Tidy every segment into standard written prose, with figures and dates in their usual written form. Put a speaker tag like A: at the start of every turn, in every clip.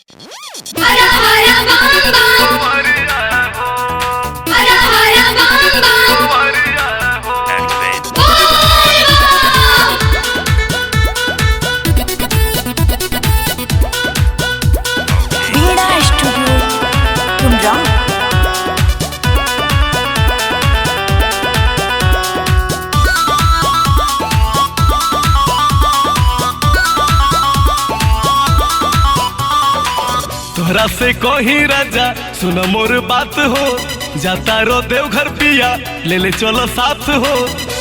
A: हरा हरा बम बम, हरा हरा बम बम, बोल बम।
B: बीड़ा स्टूडियो कुमरा।
C: तोहरा से कही राजा सुन मोर बात हो, जाता रो देवघर पिया ले ले चलो साथ हो,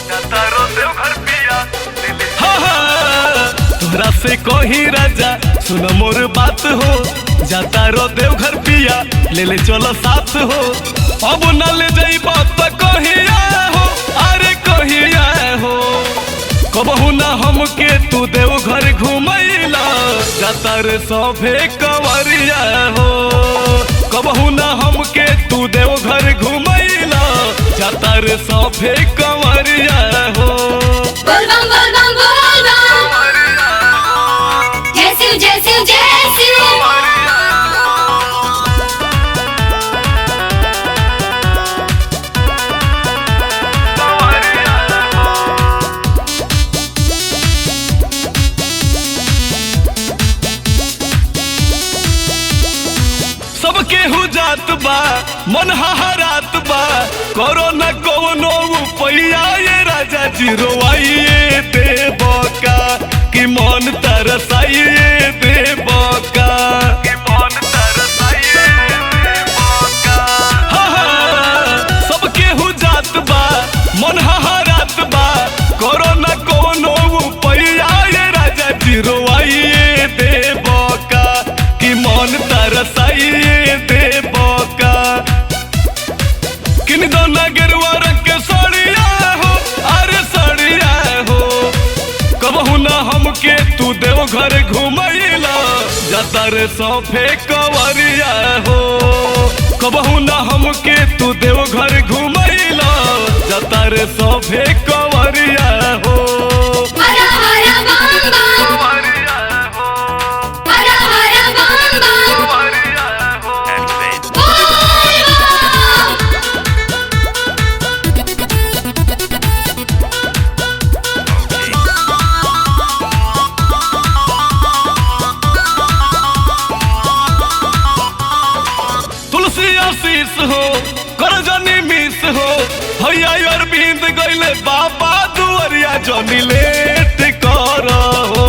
C: जाता रो देवघर पिया ले ले। हाँ, तोहरा से कही राजा सुन मोर बात हो, जाता रो देवघर पिया ले ले चलो साथ हो। अब न ले जाइबा तो कहिया हो, अरे कहिया हो, कबहू ना हमके तू देवघर घुमैला, जाता रे सभे कंवरिया हो। कबहू ना हमके तू देवघर घुमैला, जाता रे सभे कंवरिया हो।
A: बोल बम बोल बम बोल बम, जय शिव जय शिव जय शिव।
C: सबके हु जात बा मन हरात बा, करो न कोनो उपाया ये राजा जी रोवाइए देवका, कि मन तरसाइए देवका, कि मन तरसाइए देवका। सबके हु जात बा मन हरात बा, करो न कोनो उपाया ये राजा जी रोवाइए देवका, कि मन तरसाइए देवका। किन दो ना गेरुआ रंग के साड़िया हो, अरे साड़िया हो, कबहू ना हमके तू देवघर घुमैला, जाता रे सफे कंवरिया हो। कबहू ना हमके तू देवघर घुमैला, जाता रे सफे कंवरिया हो।
A: हरा हरा बम बम, हरा हरा बम बम, बोल बम।
C: तुलसी आशीष हो कर जनी मिस हो, भैया अरविंद गइले बाबा दुआरिया, जनी लेट कर हो,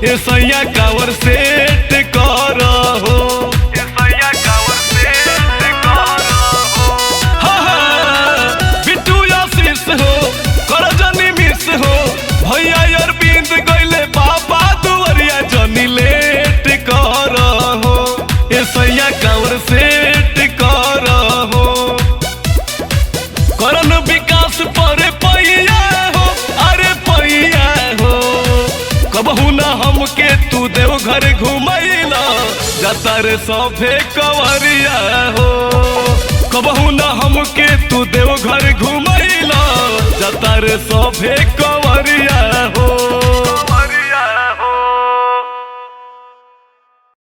C: ए सैया कावर सेट कर हो, ए सैया कावर सेट कर हो। बिट्टू आशीष हो कर जनी मिस हो, भैया अरविंद गइले बाबा दुआरिया, जनी लेट कर हो, ए सैया कावर सेट कर हो। करन विकास पर पैया हो, अरे पैया हो, कबहू ना हमके तू देवघर घुमैला, जाता रे सभे कंवरिया हो। कबहू ना हमके तू देवघर घुमैला, जाता रे सभे कंवरिया।